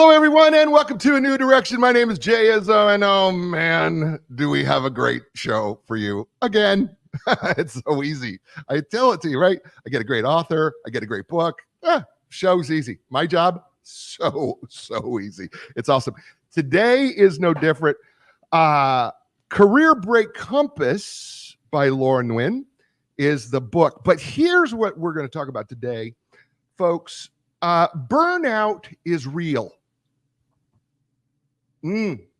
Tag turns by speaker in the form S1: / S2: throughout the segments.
S1: Hello, everyone, and welcome to A New Direction. My name is Jay Izzo, and oh man, do we have a great show for you again. It's so easy. I tell it to you, right? I get a great author. I get a great book. Show's easy. My job, so easy. It's awesome. Today is no different. Career Break Compass by Laura Nguyen is the book. But here's what we're going to talk about today, folks. Burnout is real.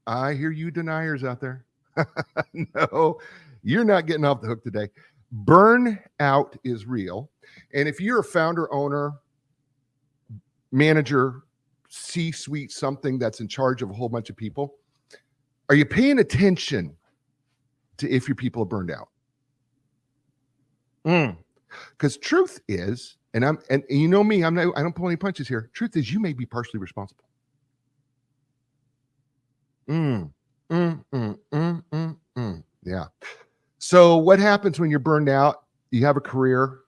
S1: I hear you deniers out there. No, you're not getting off the hook today. Burnout is real. And if you're a founder, owner, manager, C-suite, something that's in charge of a whole bunch of people, are you paying attention to if your people are burned out? Because truth is, and you know me, I don't pull any punches here. Truth is, you may be partially responsible. Yeah. So what happens when you're burned out? You have a career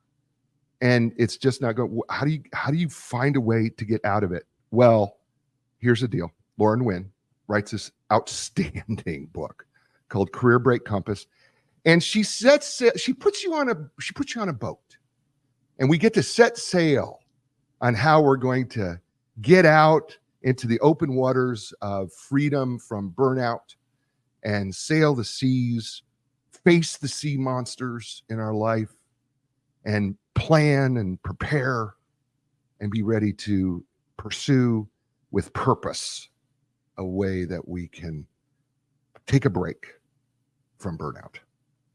S1: and it's just not going. How do you find a way to get out of it? Well, here's the deal. Laura Nguyen writes this outstanding book called Career Break Compass. And she puts you on a boat, and we get to set sail on how we're going to get out into the open waters of freedom from burnout and sail the seas, face the sea monsters in our life, and plan and prepare and be ready to pursue with purpose a way that we can take a break from burnout.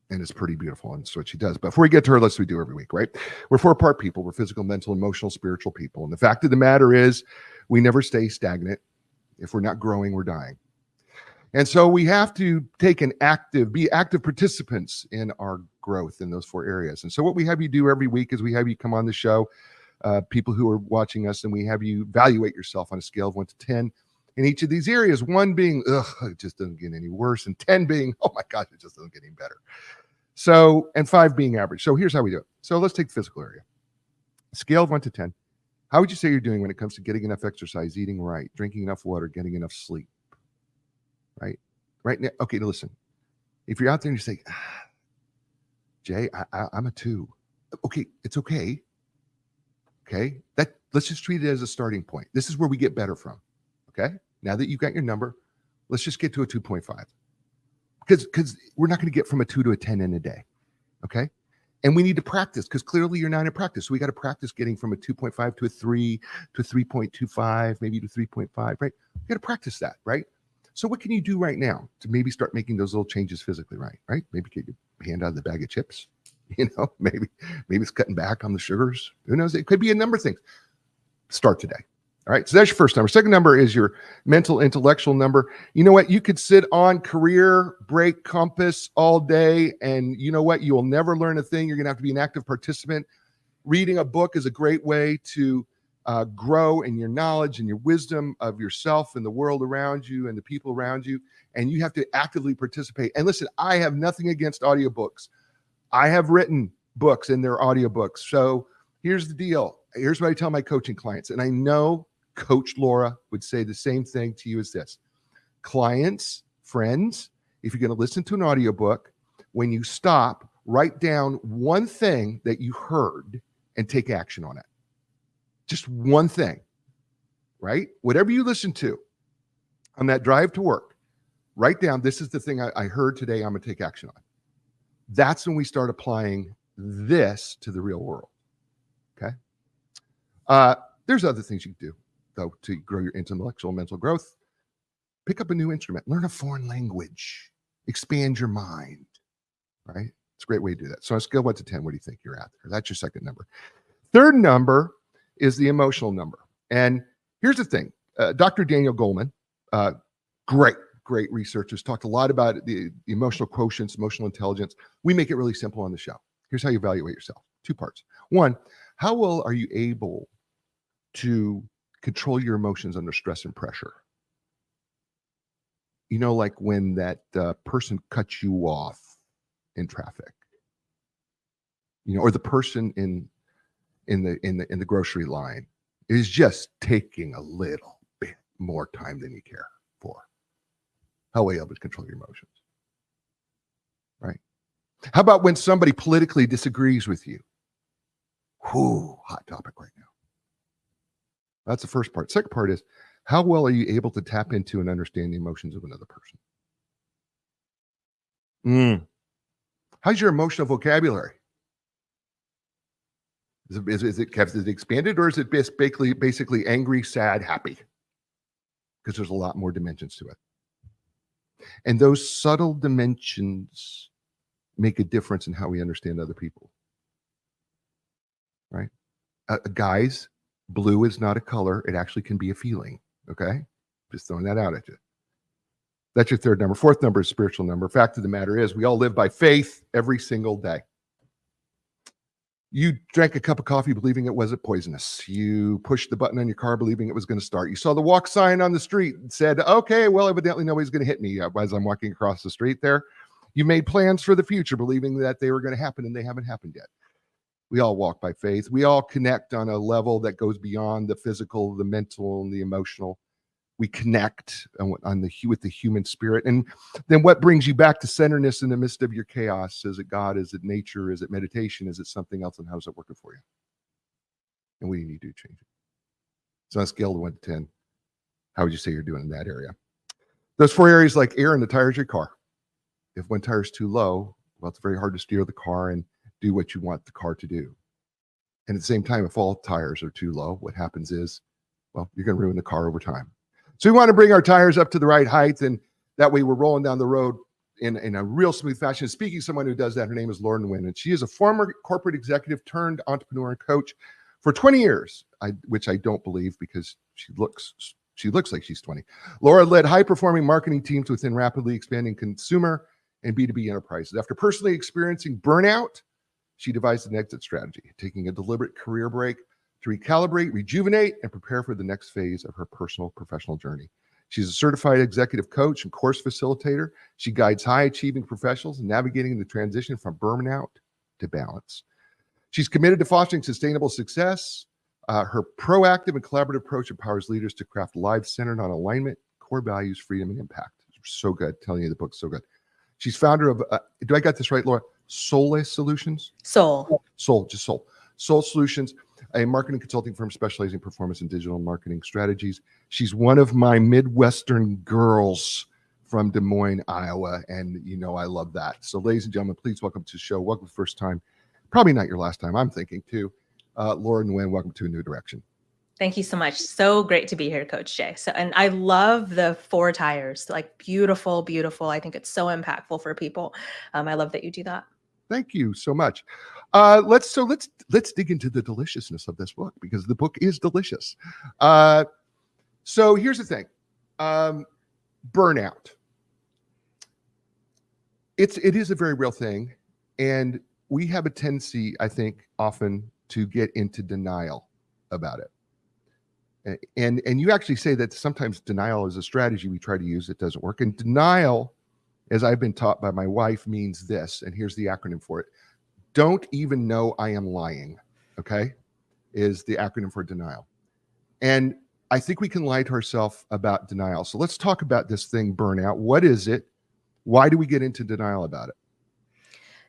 S1: And it's pretty beautiful, and it's what she does. But before we get to her, let's we do every week, right? We're 4-part people. We're physical, mental, emotional, spiritual people. And the fact of the matter is, we never stay stagnant. If we're not growing, we're dying. And so we have to be active participants in our growth in those 4 areas. And so what we have you do every week is we have you come on the show, people who are watching us, and we have you evaluate yourself on a scale of 1 to 10 in each of these areas. 1 being, it just doesn't get any worse, and 10 being, oh my gosh, it just doesn't get any better. So, and 5 being average. So here's how we do it. So let's take the physical area. Scale of 1 to 10. How would you say you're doing when it comes to getting enough exercise, eating right, drinking enough water, getting enough sleep? Right now, okay, now listen. If you're out there and you say, Jay, I'm a 2. Okay, it's okay. Okay, let's just treat it as a starting point. This is where we get better from. Okay, now that you've got your number, let's just get to a 2.5. Because we're not going to get from a 2 to a 10 in a day. Okay, and we need to practice, because clearly you're not in practice. So we got to practice getting from a 2.5 to a 3 to a 3.25, maybe to 3.5, right? We got to practice that, right? So what can you do right now to maybe start making those little changes physically, right? Maybe get your hand out of the bag of chips. Maybe it's cutting back on the sugars. Who knows? It could be a number of things. Start today. All right, so that's your first number. Second number is your mental, intellectual number. You know what? You could sit on Career Break Compass all day, and you know what? You will never learn a thing. You're going to have to be an active participant. Reading a book is a great way to grow in your knowledge and your wisdom of yourself and the world around you and the people around you, and you have to actively participate. And listen, I have nothing against audiobooks. I have written books and they're audiobooks. So here's the deal. Here's what I tell my coaching clients, and I know Coach Laura would say the same thing to you as this. Clients, friends, if you're going to listen to an audiobook, when you stop, write down one thing that you heard and take action on it. Just one thing, right? Whatever you listen to on that drive to work, write down, this is the thing I heard today, I'm going to take action on. That's when we start applying this to the real world, okay? There's other things you can do, though, to grow your intellectual and mental growth. Pick up a new instrument, learn a foreign language, expand your mind, right? It's a great way to do that. So on a scale of 1 to 10, what do you think you're at there? That's your second number. Third number is the emotional number. And here's the thing. Dr. Daniel Goleman, great researchers, talked a lot about the emotional quotients, emotional intelligence. We make it really simple on the show. Here's how you evaluate yourself. 2 parts. 1, how well are you able to control your emotions under stress and pressure? Like when that person cuts you off in traffic, or the person in the grocery line is just taking a little bit more time than you care for. How are you able to control your emotions? Right? How about when somebody politically disagrees with you? Whew, hot topic right now. That's the first part. Second part is, how well are you able to tap into and understand the emotions of another person? How's your emotional vocabulary? Is it expanded, or is it basically angry, sad, happy? Because there's a lot more dimensions to it. And those subtle dimensions make a difference in how we understand other people. Right? Guys, blue is not a color. It actually can be a feeling. Okay? Just throwing that out at you. That's your third number. Fourth number is spiritual number. Fact of the matter is, we all live by faith every single day. You drank a cup of coffee believing it wasn't poisonous. You pushed the button on your car believing it was going to start. You saw the walk sign on the street and said, okay, well, evidently nobody's going to hit me as I'm walking across the street there. You made plans for the future believing that they were going to happen, and they haven't happened yet. We all walk by faith. We all connect on a level that goes beyond the physical, the mental, and the emotional. We connect with the human spirit. And then what brings you back to centeredness in the midst of your chaos? Is it God? Is it nature? Is it meditation? Is it something else? And how's it working for you? And what do you need to do to change it? So on a scale of 1 to 10, how would you say you're doing in that area? Those 4 areas, like air in the tires of your car. If one tire is too low, well, it's very hard to steer the car and do what you want the car to do. And at the same time, if all tires are too low, what happens is, well, you're going to ruin the car over time. So we want to bring our tires up to the right height, and that way we're rolling down the road in a real smooth fashion. Speaking of someone who does that, her name is Laura Nguyen, and she is a former corporate executive turned entrepreneur and coach for 20 years, which I don't believe because she looks like she's 20. Laura led high-performing marketing teams within rapidly expanding consumer and B2B enterprises. After personally experiencing burnout, she devised an exit strategy, taking a deliberate career break to recalibrate, rejuvenate, and prepare for the next phase of her personal professional journey. She's a certified executive coach and course facilitator. She guides high-achieving professionals in navigating the transition from burnout to balance. She's committed to fostering sustainable success. Her proactive and collaborative approach empowers leaders to craft lives centered on alignment, core values, freedom, and impact. So good. Telling you the book's so good. She's founder of, do I got this right, Laura? Soul Solutions?
S2: Soul.
S1: Just Soul. Soul Solutions, a marketing consulting firm specializing in performance and digital marketing strategies. She's one of my Midwestern girls from Des Moines, Iowa, and you know I love that. So ladies and gentlemen, please welcome to the show. Welcome the first time. Probably not your last time, I'm thinking too. Laura Nguyen, welcome to A New Direction.
S2: Thank you so much. So great to be here, Coach Jay. And I love the 4 tires, like beautiful, beautiful. I think it's so impactful for people. I love that you do that.
S1: Thank you so much. Let's dig into the deliciousness of this book, because the book is delicious. So here's the thing. Burnout. It is a very real thing, and we have a tendency, I think, often to get into denial about it. And you actually say that sometimes denial is a strategy we try to use that doesn't work. And denial, as I've been taught by my wife, means this, and here's the acronym for it. Don't even know I am lying, okay, is the acronym for denial. And I think we can lie to ourselves about denial. So let's talk about this thing, burnout. What is it? Why do we get into denial about it?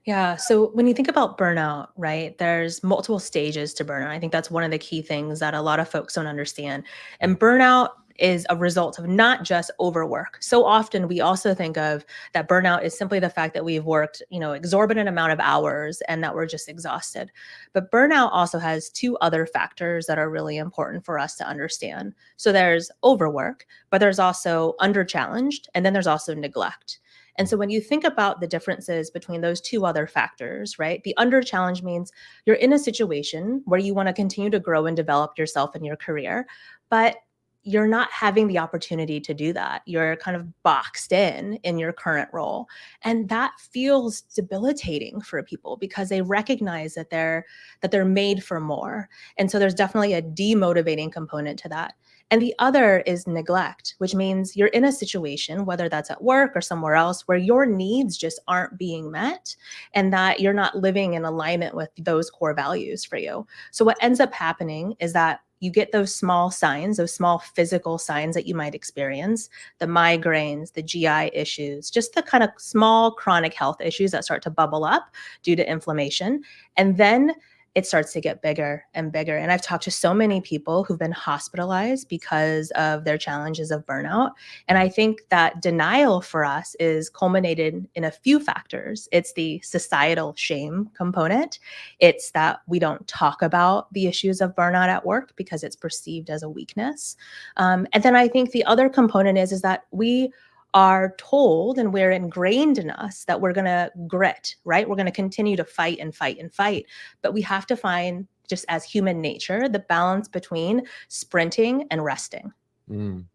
S2: Yeah. So when you think about burnout, right, there's multiple stages to burnout. I think that's one of the key things that a lot of folks don't understand. And burnout is a result of not just overwork. So often we also think of that burnout is simply the fact that we've worked, exorbitant amount of hours and that we're just exhausted. But burnout also has 2 other factors that are really important for us to understand. So there's overwork, but there's also underchallenged, and then there's also neglect. And so when you think about the differences between those 2 other factors, right, the under challenge means you're in a situation where you want to continue to grow and develop yourself in your career, but you're not having the opportunity to do that. You're kind of boxed in your current role. And that feels debilitating for people because they recognize that they're made for more. And so there's definitely a demotivating component to that. And the other is neglect, which means you're in a situation, whether that's at work or somewhere else, where your needs just aren't being met and that you're not living in alignment with those core values for you. So what ends up happening is that you get those small signs, those small physical signs that you might experience, the migraines, the GI issues, just the kind of small chronic health issues that start to bubble up due to inflammation. And then it starts to get bigger and bigger. And I've talked to so many people who've been hospitalized because of their challenges of burnout. And I think that denial for us is culminated in a few factors. It's the societal shame component. It's that we don't talk about the issues of burnout at work because it's perceived as a weakness. And then I think the other component is that we are told and we're ingrained in us that we're going to grit, right? We're going to continue to fight and fight and fight. But we have to find, just as human nature, the balance between sprinting and resting.
S1: Mm.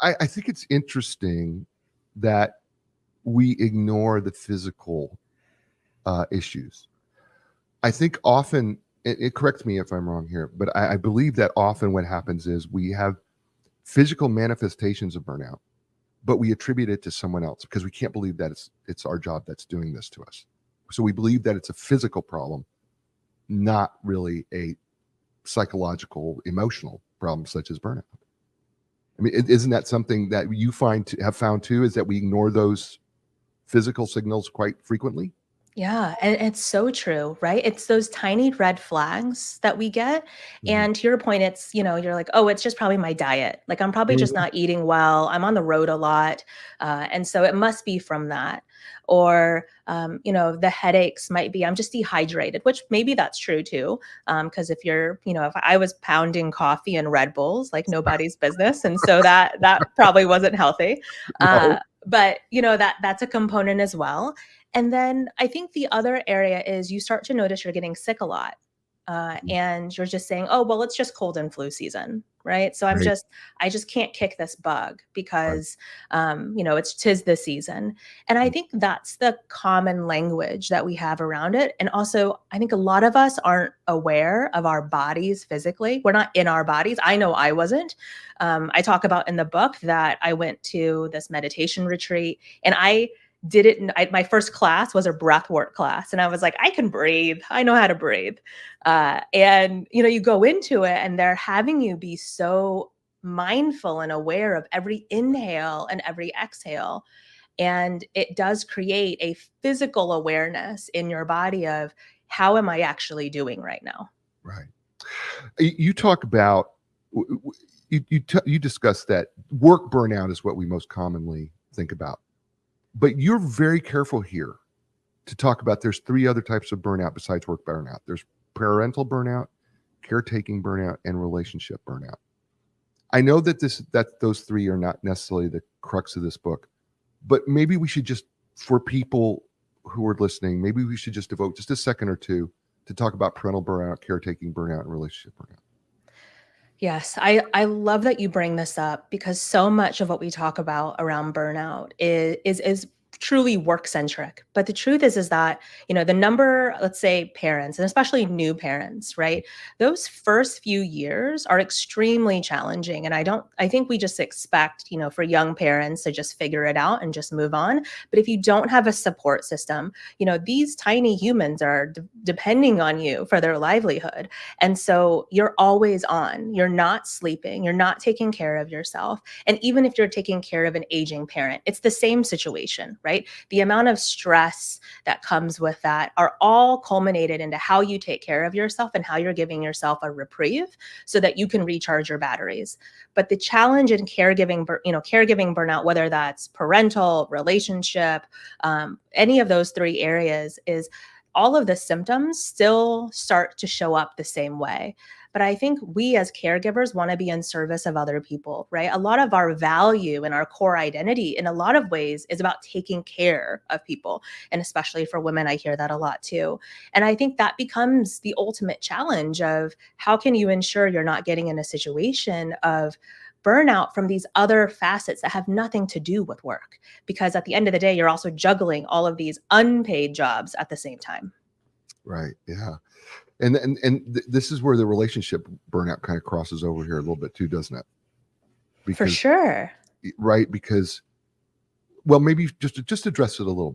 S1: I think it's interesting that we ignore the physical issues. I think often, it corrects me if I'm wrong here, but I believe that often what happens is we have physical manifestations of burnout, but we attribute it to someone else because we can't believe that it's our job that's doing this to us. So we believe that it's a physical problem, not really a psychological, emotional problem such as burnout. I mean, isn't that something that you have found too, is that we ignore those physical signals quite frequently?
S2: Yeah, and it's so true, right? It's those tiny red flags that we get.
S1: Mhm.
S2: And to your point, it's, you're like, oh, it's just probably my diet. Like I'm probably just
S1: Mhm.
S2: not eating well. I'm on the road a lot. And so it must be from that. Or, the headaches might be, I'm just dehydrated, which maybe that's true too. Because if I was pounding coffee and Red Bulls, like nobody's business. And so that probably wasn't healthy.
S1: No.
S2: But that's a component as well. And then I think the other area is you start to notice you're getting sick a lot. And you're just saying, oh, well, it's just cold and flu season. Right. So
S1: Right.
S2: I just can't kick this bug
S1: Right.
S2: because, it's tis the season. And I think that's the common language that we have around it. And also, I think a lot of us aren't aware of our bodies physically. We're not in our bodies. I know I wasn't. I talk about in the book that I went to this meditation retreat and I did it. My first class was a breath work class. And I was like, I can breathe. I know how to breathe. And you go into it and they're having you be so mindful and aware of every inhale and every exhale. And it does create a physical awareness in your body of how am I actually doing right now?
S1: Right. You talk about, you discuss that work burnout is what we most commonly think about, but you're very careful here to talk about there's three other types of burnout besides work burnout. There's parental burnout, caretaking burnout, and relationship burnout. I know that those three are not necessarily the crux of this book, but maybe we should just, for people who are listening, maybe we should just devote just a second or two to talk about parental burnout, caretaking burnout, and relationship burnout.
S2: Yes, I love that you bring this up because so much of what we talk about around burnout is truly work centric. But the truth is that, the number, let's say parents, and especially new parents, right? Those first few years are extremely challenging. And I think we just expect, for young parents to just figure it out and just move on. But if you don't have a support system, these tiny humans are depending on you for their livelihood. And so you're always on, you're not sleeping, you're not taking care of yourself. And even if you're taking care of an aging parent, it's the same situation, right? The amount of stress that comes with that are all culminated into how you take care of yourself and how you're giving yourself a reprieve so that you can recharge your batteries. But the challenge in caregiving burnout, whether that's parental, relationship, any of those three areas, is all of the symptoms still start to show up the same way. But I think we as caregivers want to be in service of other people, right? A lot of our value and our core identity in a lot of ways is about taking care of people. And especially for women, I hear that a lot too. And I think that becomes the ultimate challenge of how can you ensure you're not getting in a situation of burnout from these other facets that have nothing to do with work, because at the end of the day you're also juggling all of these unpaid jobs at the same time.
S1: Right. Yeah. And this is where the relationship burnout kind of crosses over here a little bit too, doesn't it?
S2: For
S1: Because
S2: sure.
S1: right, because well, maybe just address it a little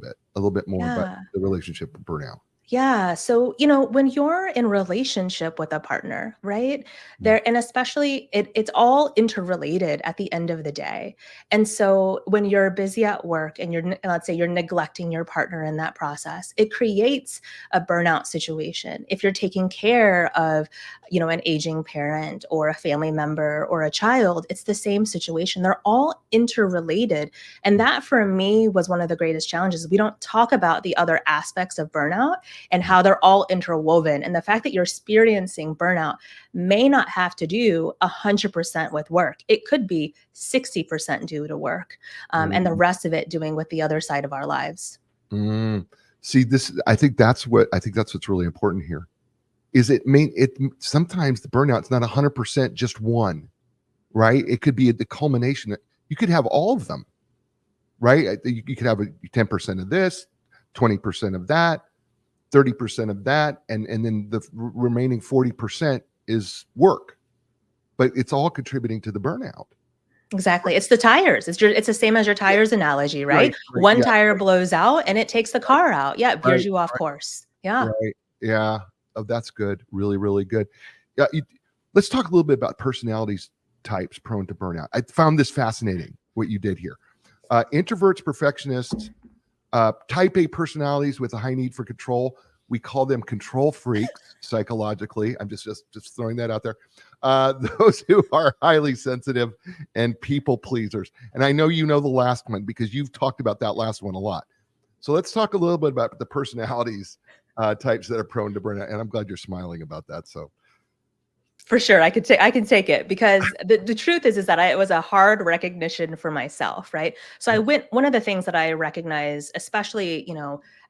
S1: bit more about
S2: Yeah.
S1: the relationship burnout.
S2: Yeah. So, when you're in relationship with a partner, right?
S1: Mm.
S2: And especially it's all interrelated at the end of the day. And so when you're busy at work and let's say you're neglecting your partner in that process, it creates a burnout situation. If you're taking care of, an aging parent or a family member or a child, it's the same situation. They're all interrelated. And that for me was one of the greatest challenges. We don't talk about the other aspects of burnout and how they're all interwoven. And the fact that you're experiencing burnout may not have to do 100% with work. It could be 60% due to work, and the rest of it doing with the other side of our lives.
S1: Mm. See, I think that's what's really important here. Is it sometimes the burnout's not 100% just one, right? It could be the culmination. You could have all of them, right? You could have 10% of this, 20% of that, 30% of that, and then the remaining 40% is work. But it's all contributing to the burnout.
S2: Exactly. It's the tires. It's the same as your
S1: Yeah.
S2: tires analogy,
S1: Right,
S2: right?
S1: right,
S2: One
S1: yeah,
S2: tire blows out and it takes the car out. Yeah, it veers
S1: right,
S2: you off course. Yeah.
S1: right. Yeah. Oh, that's good. Really, really good. Yeah. Let's talk a little bit about personalities types prone to burnout. I found this fascinating, what you did here. Introverts, perfectionists, type A personalities with a high need for control. We call them control freaks psychologically. I'm just throwing that out there. Those who are highly sensitive and people pleasers. And I know you know the last one because you've talked about that last one a lot. So let's talk a little bit about the personalities types that are prone to burnout. And I'm glad you're smiling about that. So
S2: For sure, I can take it because the truth is that it was a hard recognition for myself, right? So one of the things that I recognize, especially,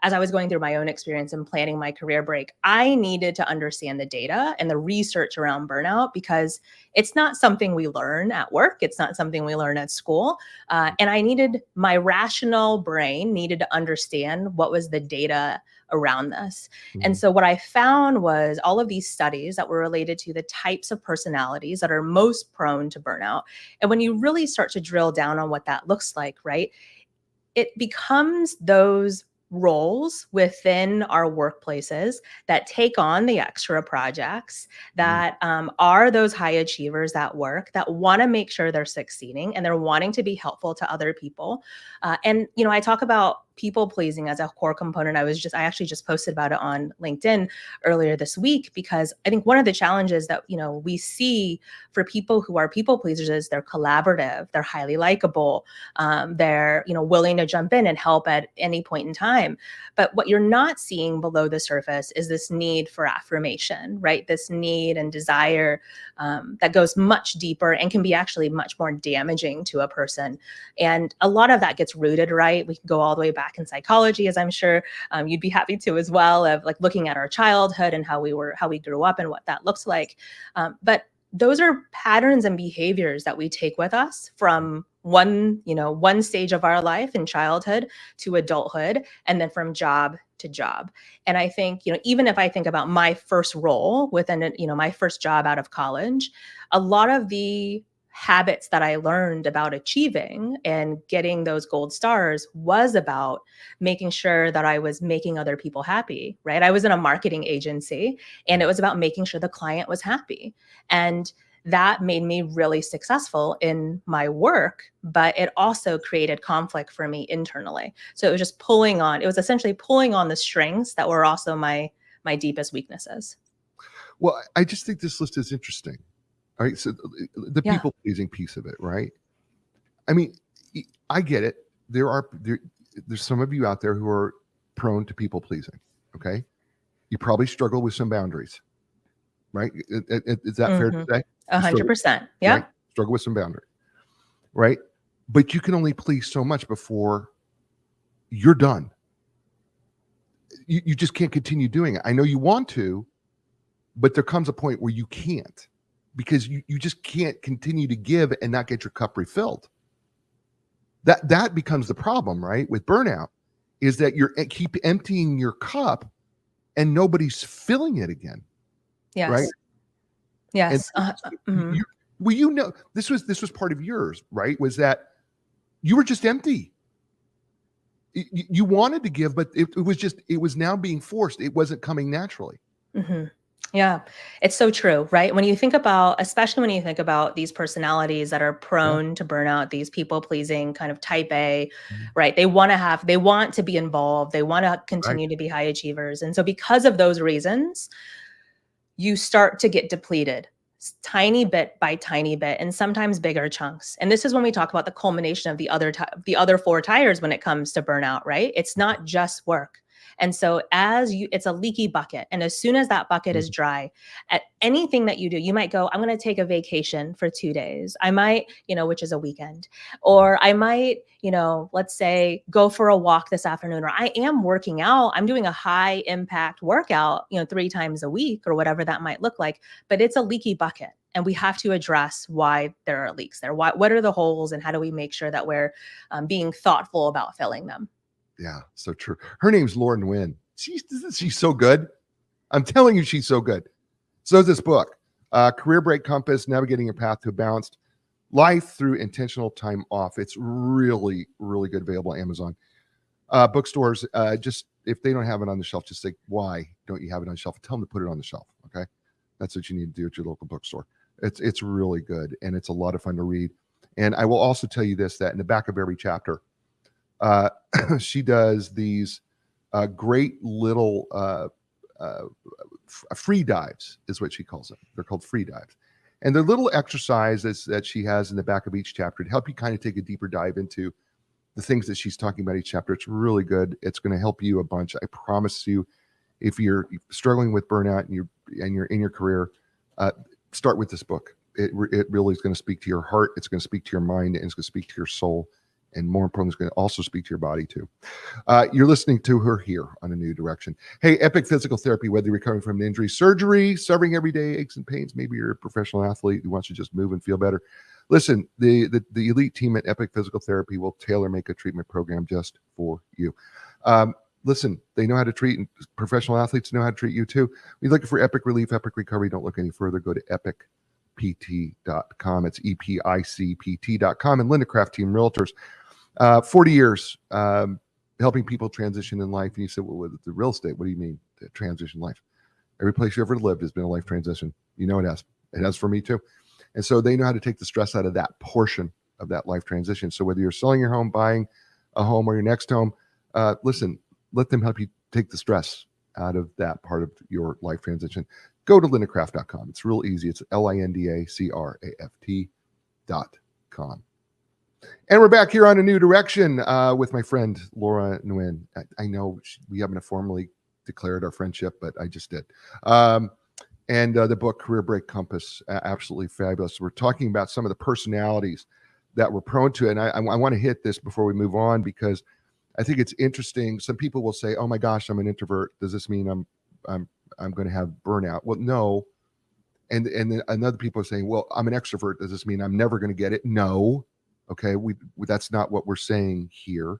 S2: as I was going through my own experience and planning my career break, I needed to understand the data and the research around burnout because it's not something we learn at work. It's not something we learn at school. And my rational brain needed to understand what was the data around this. And so what I found was all of these studies that were related to the types of personalities that are most prone to burnout. And when you really start to drill down on what that looks like, right, it becomes those roles within our workplaces that take on the extra projects that are those high achievers at work that want to make sure they're succeeding and they're wanting to be helpful to other people. And I talk about people pleasing as a core component. I actually just posted about it on LinkedIn earlier this week because I think one of the challenges that we see for people who are people pleasers is they're collaborative, they're highly likable, they're willing to jump in and help at any point in time. But what you're not seeing below the surface is this need for affirmation, right? This need and desire that goes much deeper and can be actually much more damaging to a person. And a lot of that gets rooted, right? We can go all the way back in psychology, as I'm sure you'd be happy to as well, of like looking at our childhood and how we grew up and what that looks like. But those are patterns and behaviors that we take with us from one stage of our life in childhood to adulthood, and then from job to job. And I think, even if I think about my first role within, my first job out of college, a lot of the habits that I learned about achieving and getting those gold stars was about making sure that I was making other people happy, right? I was in a marketing agency and it was about making sure the client was happy. And that made me really successful in my work, but it also created conflict for me internally. So it was essentially pulling on the strings that were also my deepest weaknesses.
S1: well, I just think this list is interesting. All right. So the
S2: Yeah.
S1: people pleasing piece of it, right? I mean, I get it. There's some of you out there who are prone to people pleasing. Okay. You probably struggle with some boundaries, right? Is that fair to say? You struggle,
S2: 100%.
S1: right?
S2: Yeah.
S1: Struggle with some boundaries, right? But you can only please so much before you're done. You just can't continue doing it. I know you want to, but there comes a point where you can't because you just can't continue to give and not get your cup refilled. That becomes the problem, right? With burnout is that you're keep emptying your cup and nobody's filling it again, right?
S2: Yes.
S1: And
S2: Yes.
S1: you, well, this was part of yours, right? Was that you were just empty. You wanted to give, but it was now being forced. It wasn't coming naturally.
S2: Hmm. Yeah, it's so true, right? When you think about, especially when you think about these personalities that are
S1: Yeah.
S2: prone to burnout, these people pleasing kind of type A,
S1: Mhm.
S2: right? They want to be involved, they want to
S1: Right.
S2: continue to be high achievers. And so, because of those reasons, you start to get depleted tiny bit by tiny bit, and sometimes bigger chunks. And this is when we talk about the culmination of the other four tires when it comes to burnout, right? It's not just work. And so it's a leaky bucket. And as soon as that bucket is
S1: Mhm.
S2: dry, at anything that you do, you might go, I'm going to take a vacation for 2 days. I might, which is a weekend, or I might, let's say go for a walk this afternoon, or I am working out. I'm doing a high impact workout, 3 times a week or whatever that might look like, but it's a leaky bucket. And we have to address why there are leaks there. What are the holes, and how do we make sure that we're being thoughtful about filling them?
S1: Yeah, so true. Her name's Laura Nguyen. She's so good. I'm telling you, she's so good. So is this book, Career Break Compass: Navigating Your Path to a Balanced Life Through Intentional Time Off. It's really, really good. Available on Amazon. Bookstores, just if they don't have it on the shelf, just say, why don't you have it on the shelf? Tell them to put it on the shelf. Okay, that's what you need to do at your local bookstore. It's really good, and it's a lot of fun to read. And I will also tell you this: that in the back of every chapter, uh, she does these great little free dives, is what she calls them. They're called free dives. And they're little exercises that she has in the back of each chapter to help you kind of take a deeper dive into the things that she's talking about each chapter. It's really good. It's going to help you a bunch. I promise you, if you're struggling with burnout and you're in your career, start with this book. It really is going to speak to your heart. It's going to speak to your mind, and it's going to speak to your soul. And more importantly, it's going to also speak to your body too. You're listening to her here on A New Direction. Hey, Epic Physical Therapy, whether you're recovering from an injury, surgery, suffering everyday aches and pains, maybe you're a professional athlete who wants to just move and feel better. Listen, the elite team at Epic Physical Therapy will tailor make a treatment program just for you. Listen, they know how to treat, and professional athletes know how to treat you too. If you're looking for epic relief, epic recovery, don't look any further. Go to epicpt.com. It's EPICPT.com. And Linda Craft Team Realtors. 40 years helping people transition in life. And you said, well, with the real estate, what do you mean transition life? Every place you ever lived has been a life transition. You know it has. It has for me too. And so they know how to take the stress out of that portion of that life transition. So whether you're selling your home, buying a home, or your next home, listen, let them help you take the stress out of that part of your life transition. Go to lindacraft.com. It's real easy. It's LINDACRAFT.com. And we're back here on A New Direction with my friend Laura Nguyen. I know we haven't formally declared our friendship, but I just did. And the book Career Break Compass, absolutely fabulous. We're talking about some of the personalities that we're prone to, and I want to hit this before we move on because I think it's interesting. Some people will say, "Oh my gosh, I'm an introvert. Does this mean I'm going to have burnout?" Well, no. And then another people are saying, "Well, I'm an extrovert. Does this mean I'm never going to get it?" No. Okay, that's not what we're saying here.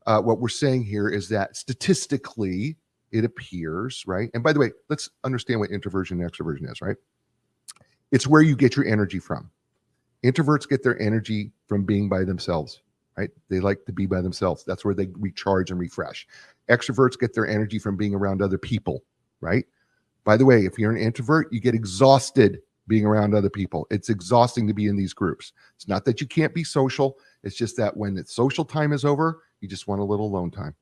S1: What we're saying here is that statistically, it appears, right? And by the way, let's understand what introversion and extroversion is, right? It's where you get your energy from. Introverts get their energy from being by themselves, right? They like to be by themselves. That's where they recharge and refresh. Extroverts get their energy from being around other people, right? By the way, if you're an introvert, you get exhausted being around other people. It's exhausting to be in these groups. It's not that you can't be social. It's just that when the social time is over, you just want a little alone time.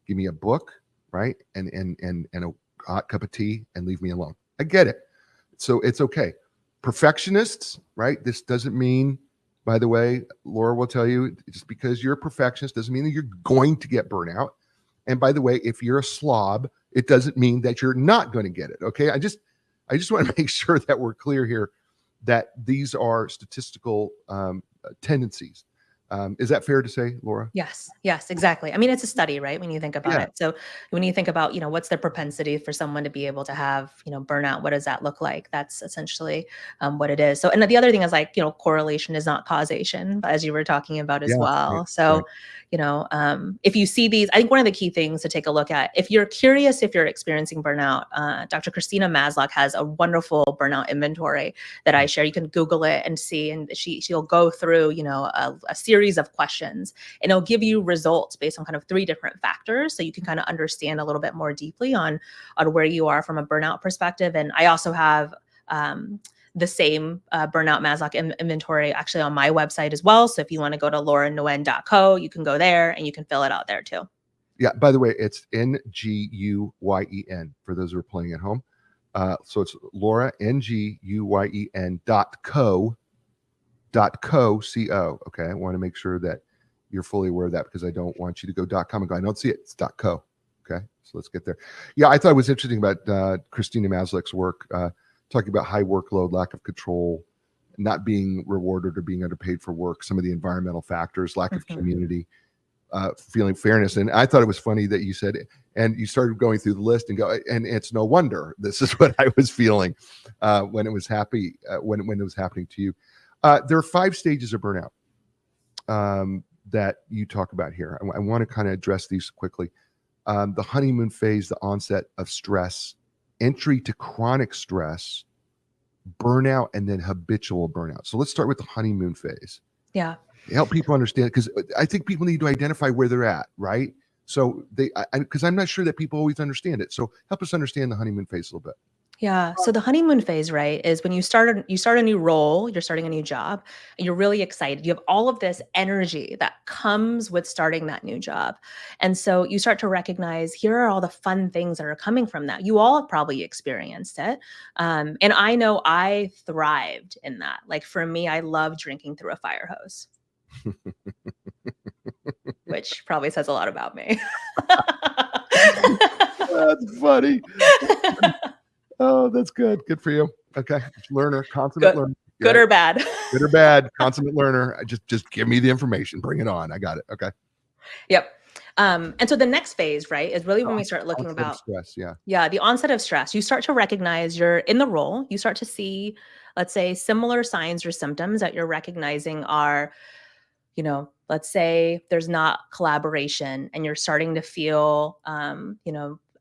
S1: Give me a book, right? And a hot cup of tea and leave me alone. I get it. So it's okay. Perfectionists, right? This doesn't mean, by the way, Laura will tell you, just because you're a perfectionist doesn't mean that you're going to get burnout. And by the way, if you're a slob, it doesn't mean that you're not going to get it. Okay. I just want to make sure that we're clear here that these are statistical tendencies. Is that fair to say, Laura?
S2: Yes, yes, exactly. I mean, it's a study, right? When you think about
S1: Yeah.
S2: it. So when you think about, what's the propensity for someone to be able to have, burnout? What does that look like? That's essentially what it is. So, and the other thing is correlation is not causation, as you were talking about as
S1: Yeah. Right.
S2: well. So,
S1: Right.
S2: if you see these, I think one of the key things to take a look at, if you're curious, if you're experiencing burnout, Dr. Christina Maslock has a wonderful burnout inventory that I share. You can Google it and see, and she'll go through, a series series of questions, and it'll give you results based on kind of 3 different factors, so you can kind of understand a little bit more deeply on where you are from a burnout perspective. And I also have the same burnout Maslow inventory actually on my website as well. So if you want to go to lauranguen.co, you can go there and you can fill it out there too.
S1: Yeah, by the way, it's Nguyen for those who are playing at home. So it's Laura, Nguyen.co. .co. Okay, I want to make sure that you're fully aware of that, because I don't want you to go .com and go, I don't see it. It's .co. Okay, so let's get there. Yeah, I thought it was interesting about Christina Maslach's work, talking about high workload, lack of control, not being rewarded or being underpaid for work, some of the environmental factors, lack of community, feeling fairness. And I thought it was funny that you said, and you started going through the list and go, and it's no wonder this is what I was feeling when it was when it was happening to you. There are 5 stages of burnout that you talk about here. I want to kind of address these quickly. The honeymoon phase, the onset of stress, entry to chronic stress, burnout, and then habitual burnout. So let's start with the honeymoon phase.
S2: Yeah.
S1: Help people understand, because I think people need to identify where they're at, right? So because I'm not sure that people always understand it. So help us understand the honeymoon phase a little bit.
S2: Yeah. So the honeymoon phase, right, is when you start a new role, you're starting a new job, and you're really excited. You have all of this energy that comes with starting that new job. And so you start to recognize, here are all the fun things that are coming from that. You all have probably experienced it. And I know I thrived in that. Like for me, I love drinking through a fire hose. Which probably says a lot about me.
S1: That's funny. Oh, that's good. Good for you. Okay. Learner, consummate learner.
S2: Good or bad.
S1: Good or bad, consummate learner. Just give me the information. Bring it on. I got it. Okay.
S2: Yep. And so the next phase, right, is really when we start looking about
S1: stress. Yeah.
S2: Yeah, the onset of stress. You start to recognize you're in the role. You start to see, let's say, similar signs or symptoms that you're recognizing are, let's say there's not collaboration and you're starting to feel,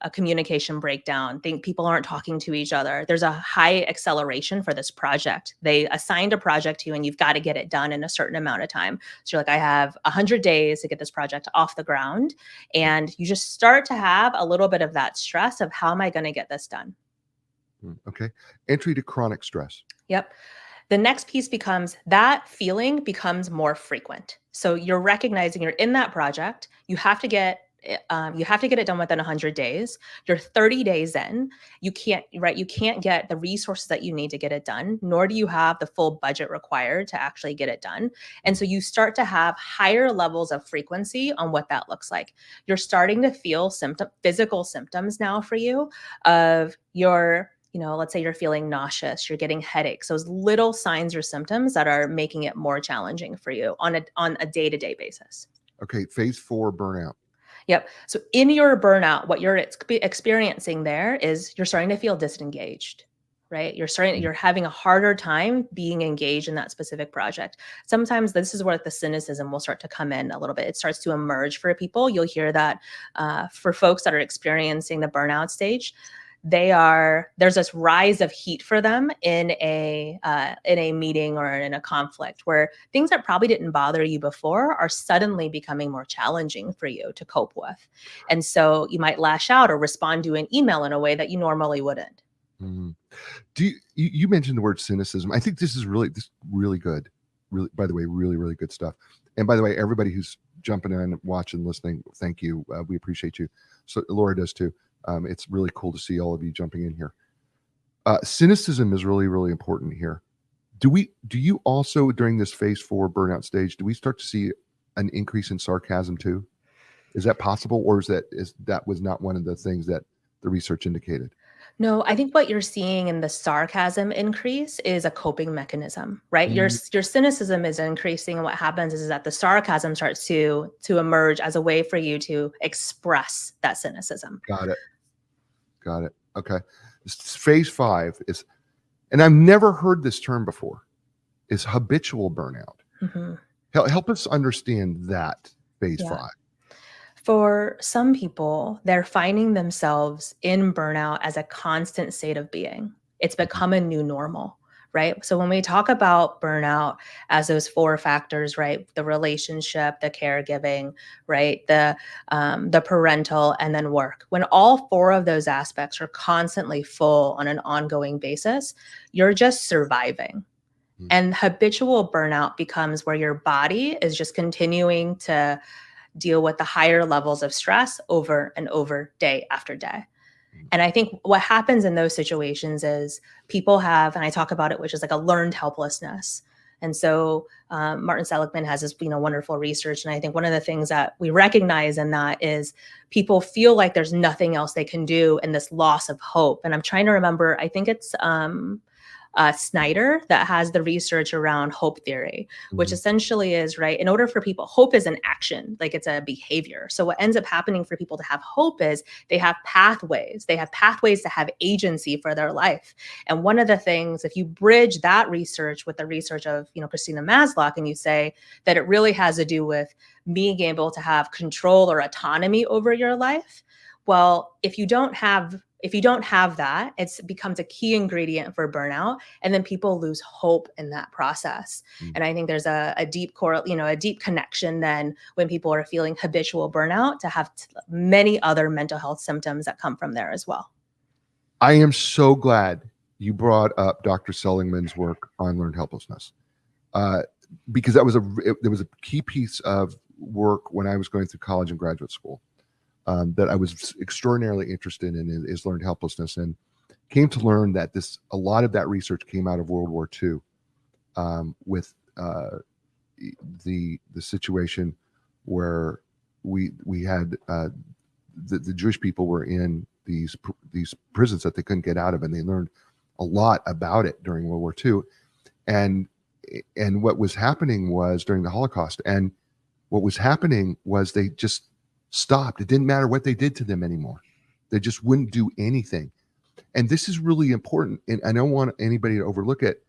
S2: a communication breakdown. Think people aren't talking to each other. There's a high acceleration for this project. They assigned a project to you and you've got to get it done in a certain amount of time. So you're like, I have 100 days to get this project off the ground. And you just start to have a little bit of that stress of, how am I going to get this done?
S1: Okay. Entry to chronic stress.
S2: Yep. The next piece becomes, that feeling becomes more frequent. So you're recognizing you're in that project. You have to get it done within 100 days. You're 30 days in. You can't get the resources that you need to get it done, nor do you have the full budget required to actually get it done. And so you start to have higher levels of frequency on what that looks like. You're starting to feel physical symptoms now for you of your, let's say you're feeling nauseous, you're getting headaches, those little signs or symptoms that are making it more challenging for you on a day-to-day basis.
S1: Okay. Phase 4, burnout.
S2: Yep. So in your burnout, what you're experiencing there is you're starting to feel disengaged, right? You're having a harder time being engaged in that specific project. Sometimes this is where the cynicism will start to come in a little bit. It starts to emerge for people. You'll hear that for folks that are experiencing the burnout stage, there's this rise of heat for them in a meeting or in a conflict, where things that probably didn't bother you before are suddenly becoming more challenging for you to cope with. And so you might lash out or respond to an email in a way that you normally wouldn't.
S1: Mm-hmm. You mentioned the word cynicism. I think this is really good. Really, by the way, really, really good stuff. And by the way, everybody who's jumping in, watching, listening, thank you. We appreciate you. So Laura does too. It's really cool to see all of you jumping in here. Cynicism is really, really important here. Do you also, during this phase 4 burnout stage, do we start to see an increase in sarcasm too? Is that possible, or is that was not one of the things that the research indicated?
S2: No, I think what you're seeing in the sarcasm increase is a coping mechanism, right? Your cynicism is increasing, and what happens is that the sarcasm starts to emerge as a way for you to express that cynicism.
S1: Got it. Okay. Phase 5 is, and I've never heard this term before, is habitual burnout.
S2: Mm-hmm.
S1: Help us understand that phase 5.
S2: For some people, they're finding themselves in burnout as a constant state of being. It's become a new normal, right? So when we talk about burnout as those four factors, right? The relationship, the caregiving, right? The parental, and then work. When all four of those aspects are constantly full on an ongoing basis, you're just surviving.
S1: Mm.
S2: And habitual burnout becomes where your body is just continuing to deal with the higher levels of stress over and over, day after day. And I think what happens in those situations is people have, and I talk about it, which is like a learned helplessness. And so Martin Seligman has this, wonderful research. And I think one of the things that we recognize in that is people feel like there's nothing else they can do, and this loss of hope. And I'm trying to remember, I think it's Snyder that has the research around hope theory, which essentially is, right, in order for people, hope is an action, like it's a behavior. So what ends up happening for people to have hope is they have pathways. They have pathways to have agency for their life. And one of the things, if you bridge that research with the research of, Christina Maslow, and you say that it really has to do with being able to have control or autonomy over your life. Well, if you don't have that, it becomes a key ingredient for burnout, and then people lose hope in that process. And I think there's a deep a deep connection then when people are feeling habitual burnout to have many other mental health symptoms that come from there as well.
S1: I am so glad you brought up Dr. Seligman's work on learned helplessness, because there was a key piece of work when I was going through college and graduate school. That I was extraordinarily interested in is learned helplessness, and came to learn that a lot of that research came out of World War II, with the situation where we had the Jewish people were in these prisons that they couldn't get out of, and they learned a lot about it during World War II, and what was happening was during the Holocaust, and what was happening was they just stopped. It didn't matter what they did to them anymore. They just wouldn't do anything. And this is really important. And I don't want anybody to overlook it,